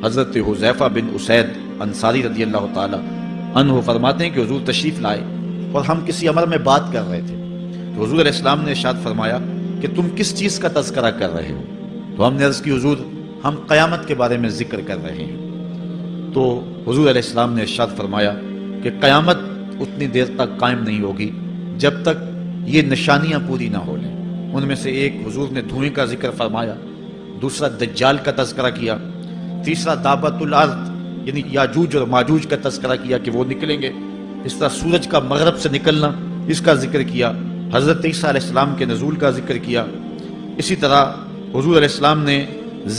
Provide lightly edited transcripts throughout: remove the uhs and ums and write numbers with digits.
حضرت حذیفہ بن اسید انصاری رضی اللہ تعالی عنہ فرماتے ہیں کہ حضور تشریف لائے اور ہم کسی امر میں بات کر رہے تھے، تو حضور علیہ السلام نے ارشاد فرمایا کہ تم کس چیز کا تذکرہ کر رہے ہو؟ تو ہم نے عرض کی حضور ہم قیامت کے بارے میں ذکر کر رہے ہیں۔ تو حضور علیہ السلام نے ارشاد فرمایا کہ قیامت اتنی دیر تک قائم نہیں ہوگی جب تک یہ نشانیاں پوری نہ ہو لیں۔ ان میں سے ایک حضور نے دھوئیں کا ذکر فرمایا، دوسرا دجال کا تذکرہ کیا، تیسرا دابت الارض یعنی یاجوج اور ماجوج کا تذکرہ کیا کہ وہ نکلیں گے، اس طرح سورج کا مغرب سے نکلنا اس کا ذکر کیا، حضرت عیسیٰ علیہ السلام کے نزول کا ذکر کیا۔ اسی طرح حضور علیہ السلام نے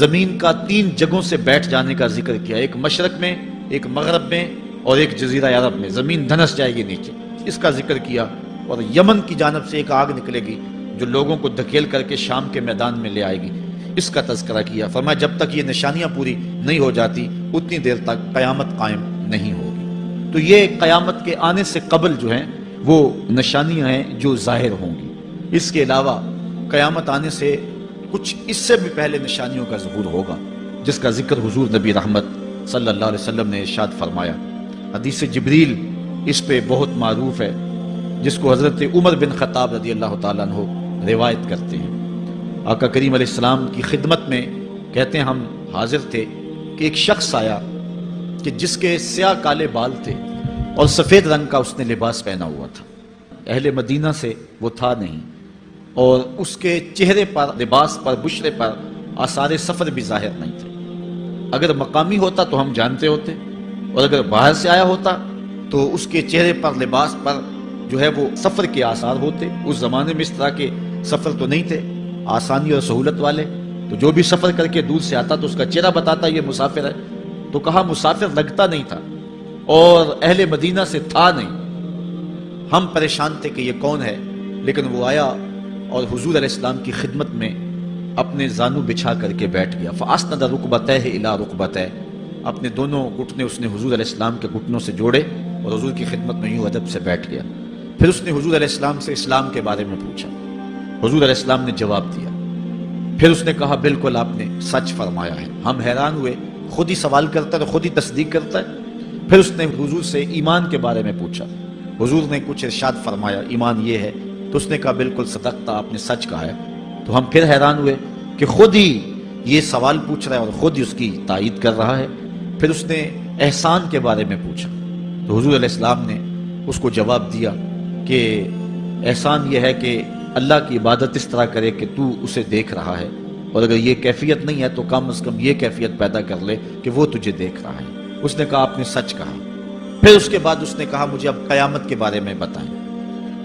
زمین کا 3 جگہوں سے بیٹھ جانے کا ذکر کیا، ایک مشرق میں، ایک مغرب میں اور ایک جزیرہ عرب میں، زمین دھنس جائے گی نیچے، اس کا ذکر کیا۔ اور یمن کی جانب سے ایک آگ نکلے گی جو لوگوں کو دھکیل کر کے شام کے میدان میں لے آئے گی، اس کا تذکرہ کیا۔ فرمایا جب تک یہ نشانیاں پوری نہیں ہو جاتی اتنی دیر تک قیامت قائم نہیں ہوگی۔ تو یہ قیامت کے آنے سے قبل جو ہیں وہ نشانیاں ہیں جو ظاہر ہوں گی۔ اس کے علاوہ قیامت آنے سے کچھ اس سے بھی پہلے نشانیوں کا ظہور ہوگا، جس کا ذکر حضور نبی رحمت صلی اللہ علیہ وسلم نے ارشاد فرمایا۔ حدیث جبریل اس پہ بہت معروف ہے، جس کو حضرت عمر بن خطاب رضی اللہ تعالیٰ عنہ روایت کرتے ہیں۔ آقا کریم علیہ السلام کی خدمت میں کہتے ہیں ہم حاضر تھے کہ ایک شخص آیا کہ جس کے سیاہ کالے بال تھے اور سفید رنگ کا اس نے لباس پہنا ہوا تھا، اہل مدینہ سے وہ تھا نہیں، اور اس کے چہرے پر، لباس پر، بشرے پر آثار سفر بھی ظاہر نہیں تھے۔ اگر مقامی ہوتا تو ہم جانتے ہوتے، اور اگر باہر سے آیا ہوتا تو اس کے چہرے پر، لباس پر جو ہے وہ سفر کے آثار ہوتے۔ اس زمانے میں اس طرح کے سفر تو نہیں تھے آسانی اور سہولت والے، تو جو بھی سفر کر کے دور سے آتا تو اس کا چہرہ بتاتا یہ مسافر ہے۔ تو کہا مسافر لگتا نہیں تھا اور اہل مدینہ سے تھا نہیں، ہم پریشان تھے کہ یہ کون ہے، لیکن وہ آیا اور حضور علیہ السلام کی خدمت میں اپنے زانو بچھا کر کے بیٹھ گیا۔ فَأَسْنَدَ رُكْبَتَيْهِ إِلَىٰ رُكْبَتَيْهِ، اپنے دونوں گھٹنے اس نے حضور علیہ السلام کے گھٹنوں سے جوڑے اور حضور کی خدمت میں یوں ادب سے بیٹھ گیا۔ پھر اس نے حضور علیہ السلام سے اسلام کے بارے میں پوچھا، حضور علیہ السلام نے جواب دیا۔ پھر اس نے کہا بالکل آپ نے سچ فرمایا ہے۔ ہم حیران ہوئے، خود ہی سوال کرتا ہے، خود ہی تصدیق کرتا ہے۔ پھر اس نے حضور سے ایمان کے بارے میں پوچھا، حضور نے کچھ ارشاد فرمایا ایمان یہ ہے، تو اس نے کہا بالکل صدقتا، آپ نے سچ کہا ہے۔ تو ہم پھر حیران ہوئے کہ خود ہی یہ سوال پوچھ رہا ہے اور خود ہی اس کی تائید کر رہا ہے۔ پھر اس نے احسان کے بارے میں پوچھا، تو حضور علیہ السلام نے اس کو جواب دیا کہ احسان یہ ہے کہ اللہ کی عبادت اس طرح کرے کہ تو اسے دیکھ رہا ہے، اور اگر یہ کیفیت نہیں ہے تو کم از کم یہ کیفیت پیدا کر لے کہ وہ تجھے دیکھ رہا ہے۔ اس نے کہا آپ نے سچ کہا۔ پھر اس کے بعد اس نے کہا مجھے اب قیامت کے بارے میں بتائیں۔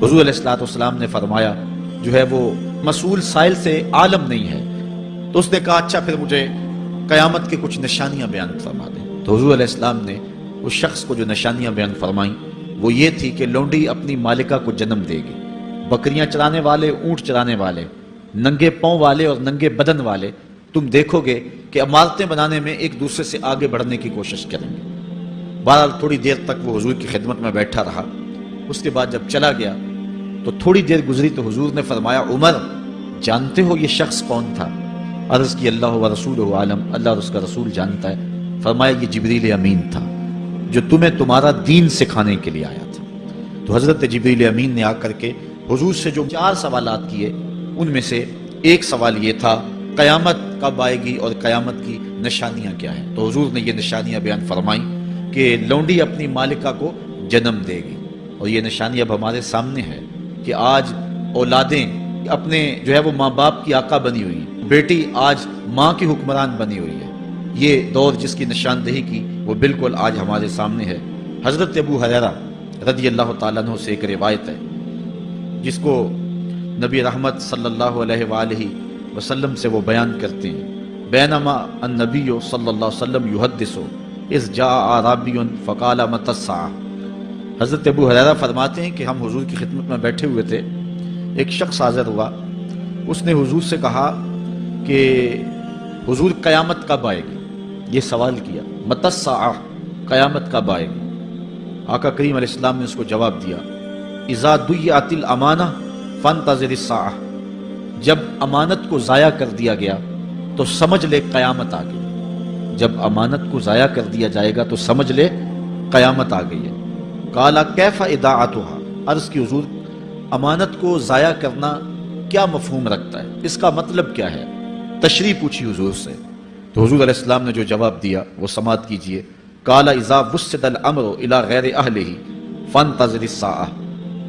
حضور علیہ السلام نے فرمایا جو ہے وہ مسئول سائل سے عالم نہیں ہے۔ تو اس نے کہا اچھا پھر مجھے قیامت کے کچھ نشانیاں بیان فرما دیں۔ تو حضور علیہ السلام نے اس شخص کو جو نشانیاں بیان فرمائیں وہ یہ تھی کہ لونڈی اپنی مالکہ کو جنم دے گی، بکریاں چرانے والے، اونٹ چرانے والے، ننگے پاؤں والے اور ننگے بدن والے تم دیکھو گے کہ عمارتیں بنانے میں ایک دوسرے سے آگے بڑھنے کی کوشش کریں گے۔ بہرحال تھوڑی دیر تک وہ حضور کی خدمت میں بیٹھا رہا، اس کے بعد جب چلا گیا تو تھوڑی دیر گزری تو حضور نے فرمایا عمر جانتے ہو یہ شخص کون تھا؟ عرض کی اللہ و رسولہ عالم، اللہ اور اس کا رسول جانتا ہے۔ فرمایا یہ جبریل امین تھا جو تمہیں تمہارا دین سکھانے کے لیے آیا تھا۔ تو حضرت جبریل امین نے آ کر کے حضور سے جو 4 سوالات کیے ان میں سے ایک سوال یہ تھا قیامت کب آئے گی اور قیامت کی نشانیاں کیا ہیں؟ تو حضور نے یہ نشانیاں بیان فرمائیں کہ لونڈی اپنی مالکہ کو جنم دے گی، اور یہ نشانی اب ہمارے سامنے ہے کہ آج اولادیں اپنے جو ہے وہ ماں باپ کی آقا بنی ہوئی ہیں، بیٹی آج ماں کی حکمران بنی ہوئی ہے۔ یہ دور جس کی نشاندہی کی وہ بالکل آج ہمارے سامنے ہے۔ حضرت ابو ہریرہ رضی اللہ تعالیٰ عنہ سے ایک روایت ہے جس کو نبی رحمت صلی اللہ علیہ وآلہ وسلم سے وہ بیان کرتے ہیں، بینما النبی صلی اللہ علیہ وسلم یحدث اذ جاء اعرابی فقال متی الساعہ۔ حضرت ابو ہریرہ فرماتے ہیں کہ ہم حضور کی خدمت میں بیٹھے ہوئے تھے، ایک شخص حاضر ہوا، اس نے حضور سے کہا کہ حضور قیامت کب آئے گی؟ یہ سوال کیا متی الساعہ، قیامت کب آئے گی؟ آقا کریم علیہ السلام نے اس کو جواب دیا اذا ضیعت الامانہ فانتظر الساعہ، جب امانت کو ضائع کر دیا گیا تو سمجھ لے قیامت آ گئی۔ جب امانت کو ضائع کر دیا جائے گا تو سمجھ لے قیامت آ گئی ہے۔ قال کیف اضاعتها، عرض کی حضور امانت کو ضائع کرنا کیا مفہوم رکھتا ہے، اس کا مطلب کیا ہے؟ تشریح پوچھی حضور سے، تو حضور علیہ السلام نے جو جواب دیا وہ سماعت کیجئے۔ قال اذا وسد الامر الى غیر اہلہ فانتظر الساعہ،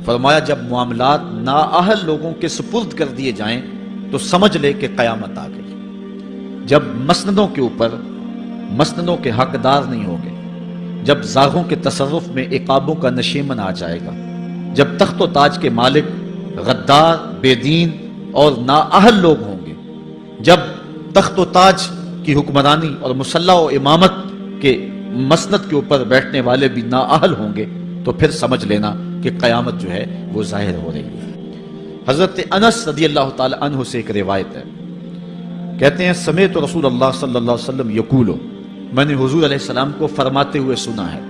فرمایا جب معاملات نااہل لوگوں کے سپرد کر دیے جائیں تو سمجھ لے کہ قیامت آ گئی۔ جب مسندوں کے اوپر مسندوں کے حقدار نہیں ہوگے، جب زاغوں کے تصرف میں عقابوں کا نشیمن آ جائے گا، جب تخت و تاج کے مالک غدار، بے دین اور نااہل لوگ ہوں گے، جب تخت و تاج کی حکمرانی اور مسلح و امامت کے مسند کے اوپر بیٹھنے والے بھی نااہل ہوں گے، تو پھر سمجھ لینا کہ قیامت جو ہے وہ ظاہر ہو رہی ہے۔ حضرت انس رضی اللہ تعالی عنہ سے ایک روایت ہے، کہتے ہیں سمعت رسول اللہ صلی اللہ علیہ وسلم یقول، میں نے حضور علیہ السلام کو فرماتے ہوئے سنا ہے۔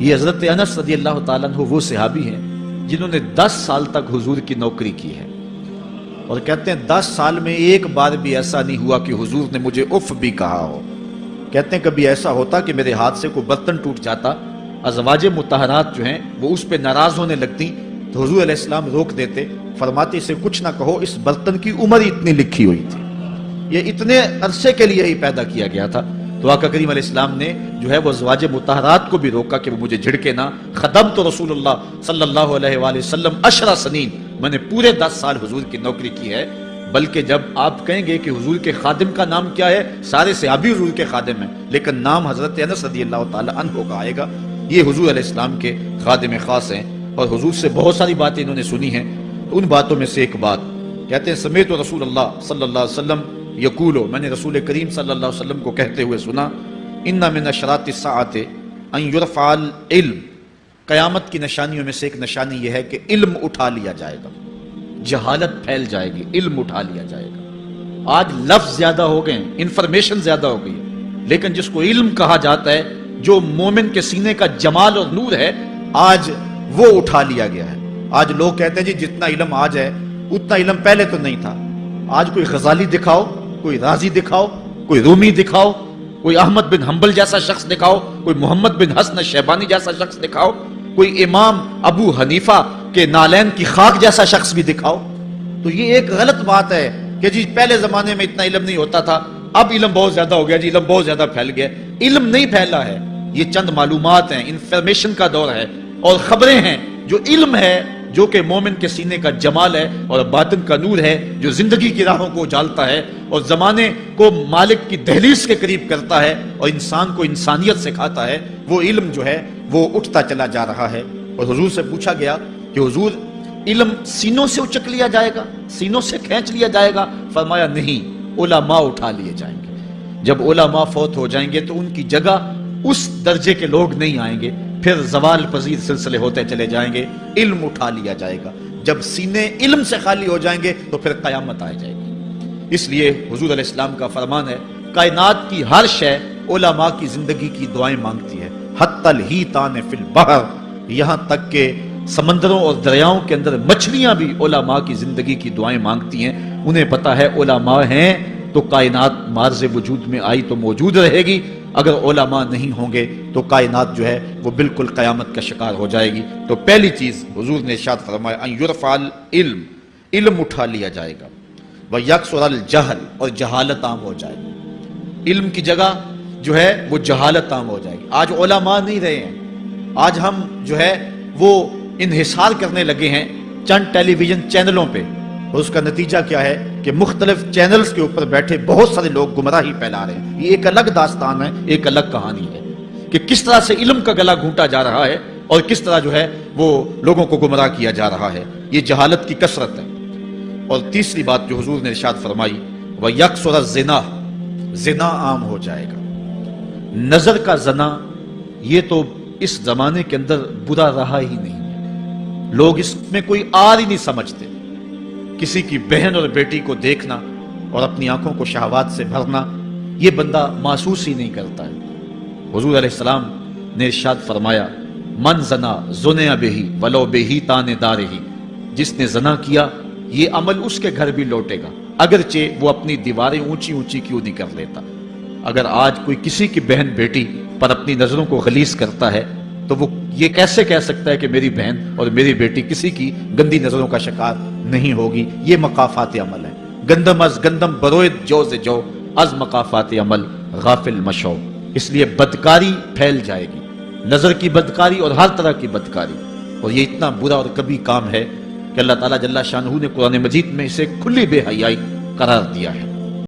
یہ حضرت انس رضی اللہ تعالیٰ عنہ وہ صحابی ہیں جنہوں نے 10 سال تک حضور کی نوکری کی ہے، اور کہتے ہیں 10 سال میں ایک بار بھی ایسا نہیں ہوا کہ حضور نے مجھے اف بھی کہا ہو۔ کہتے ہیں کبھی ایسا ہوتا کہ میرے ہاتھ سے کوئی برتن ٹوٹ جاتا، ازواج مطہرات جو ہیں وہ اس پہ ناراض ہونے لگتی تو حضور علیہ السلام روک دیتے، فرماتے اسے کچھ نہ کہو، اس برتن کی عمر اتنی لکھی ہوئی تھی، یہ اتنے عرصے کے لیے ہی پیدا کیا گیا تھا۔ تو آقا کریم علیہ السلام نے جو ہے وہ ازواج مطہرات کو بھی روکا کہ وہ مجھے جھڑکے نہ۔ خدمت رسول اللہ صلی اللہ علیہ وآلہ وسلم 10 سنین، میں نے پورے 10 سال حضور کی نوکری کی ہے۔ بلکہ جب آپ کہیں گے کہ حضور کے خادم کا نام کیا ہے، سارے صحابی حضور کے خادم ہیں، لیکن نام حضرت انس رضی اللہ تعالی عنہ کا آئے گا، یہ حضور علیہ السلام کے خادم خاص ہیں، اور حضور سے بہت ساری باتیں انہوں نے سنی ہیں۔ ان باتوں میں سے ایک بات کہتے ہیں سمیت رسول اللہ صلی اللہ علیہ وسلم یقولو، میں نے رسول کریم صلی اللہ علیہ وسلم کو کہتے ہوئے سنا، ان من اشراط الساعۃ ان یرفع العلم، قیامت کی نشانیوں میں سے ایک نشانی یہ ہے کہ علم اٹھا لیا جائے گا، جہالت پھیل جائے گی، علم اٹھا لیا جائے گا۔ آج لفظ زیادہ ہو گئے، انفارمیشن زیادہ ہو گئی، لیکن جس کو علم کہا جاتا ہے، جو مومن کے سینے کا جمال اور نور ہے، آج وہ اٹھا لیا گیا ہے۔ آج لوگ کہتے ہیں جی جتنا علم آج ہے اتنا علم پہلے تو نہیں تھا۔ آج کوئی غزالی دکھاؤ، کوئی رازی دکھاؤ، کوئی رومی دکھاؤ، کوئی احمد بن حنبل جیسا شخص دکھاؤ، کوئی محمد بن حسن شیبانی جیسا شخص دکھاؤ، کوئی امام ابو حنیفہ کے نالین کی خاک جیسا شخص بھی دکھاؤ، تو یہ ایک غلط بات ہے کہ جی پہلے زمانے میں اتنا علم نہیں ہوتا تھا، اب علم بہت زیادہ ہو گیا، جی علم بہت زیادہ پھیل گیا۔ علم نہیں پھیلا ہے، یہ چند معلومات ہیں، انفارمیشن کا دور ہے، اور خبریں ہیں۔ جو علم ہے، جو کہ مومن کے سینے کا جمال ہے اور باطن کا نور ہے، جو زندگی کی راہوں کو اجالتا ہے اور زمانے کو مالک کی دہلیز کے قریب کرتا ہے اور انسان کو انسانیت سکھاتا ہے، وہ علم جو ہے وہ اٹھتا چلا جا رہا ہے۔ اور حضور سے پوچھا گیا کہ حضور علم سینوں سے اچک لیا جائے گا، سینوں سے کھینچ لیا جائے گا؟ فرمایا نہیں، علماء اٹھا لیے جائیں گے۔ جب علماء فوت ہو جائیں گے تو ان کی جگہ اس درجے کے لوگ نہیں آئیں گے، پھر زوال پذیر سلسلے ہوتے چلے جائیں گے، علم اٹھا لیا جائے گا۔ جب سینے علم سے خالی ہو جائیں گے تو پھر قیامت آ جائے گی۔ اس لیے حضور علیہ السلام کا فرمان ہے، کائنات کی ہر شے علماء کی زندگی کی دعائیں مانگتی ہے، حتی الحیتان فی البحر، یہاں تک کہ سمندروں اور دریاؤں کے اندر مچھلیاں بھی علماء کی زندگی کی دعائیں مانگتی ہیں۔ انہیں پتا ہے علماء ہیں تو کائنات مارز وجود میں آئی تو موجود رہے گی، اگر علماء نہیں ہوں گے تو کائنات جو ہے وہ بالکل قیامت کا شکار ہو جائے گی۔ تو پہلی چیز حضور نے ارشاد فرمایا ان یرفع العلم، علم اٹھا لیا جائے گا، ویکثر الجہل، اور جہالت عام ہو جائے گی۔ علم کی جگہ جو ہے وہ جہالت عام ہو جائے گی۔ آج علماء نہیں رہے ہیں، آج ہم جو ہے وہ انحصار کرنے لگے ہیں چند ٹیلی ویژن چینلوں پہ، اور اس کا نتیجہ کیا ہے کہ مختلف چینلز کے اوپر بیٹھے بہت سارے لوگ گمراہی پھیلا رہے ہیں۔ یہ ایک الگ داستان ہے، ایک الگ کہانی ہے کہ کس طرح سے علم کا گلا گھونٹا جا رہا ہے اور کس طرح جو ہے وہ لوگوں کو گمراہ کیا جا رہا ہے۔ یہ جہالت کی کثرت ہے۔ اور تیسری بات جو حضور نے ارشاد فرمائی، وَيَكْثُرَ الزِّنَا، زنا عام ہو جائے گا۔ نظر کا زنا یہ تو اس زمانے کے اندر برا رہا ہی نہیں ہے، لوگ اس میں کوئی آر ہی نہیں سمجھتے۔ کسی کی بہن اور بیٹی کو دیکھنا اور اپنی آنکھوں کو شہوات سے بھرنا، یہ بندہ محسوس ہی نہیں کرتا ہے۔ حضور علیہ السلام نے ارشاد فرمایا، من زنا زنیا بہی ولو بہی تان دارہی، جس نے زنا کیا یہ عمل اس کے گھر بھی لوٹے گا، اگرچہ وہ اپنی دیواریں اونچی اونچی کیوں نہیں کر لیتا۔ اگر آج کوئی کسی کی بہن بیٹی پر اپنی نظروں کو غلیظ کرتا ہے تو وہ یہ کیسے کہہ سکتا ہے کہ میری بہن اور میری بیٹی کسی کی گندی نظروں کا شکار نہیں ہوگی؟ یہ مقافات عمل ہے. گندم از گندم بروید جو سے جو از مقافات عمل غافل مشو. اس لیے بدکاری پھیل جائے گی، نظر کی بدکاری اور ہر طرح کی بدکاری، اور یہ اتنا برا اور کبھی کام ہے کہ اللہ تعالیٰ جل شانہ نے قرآن مجید میں اسے کھلی بے حیائی قرار دیا ہے.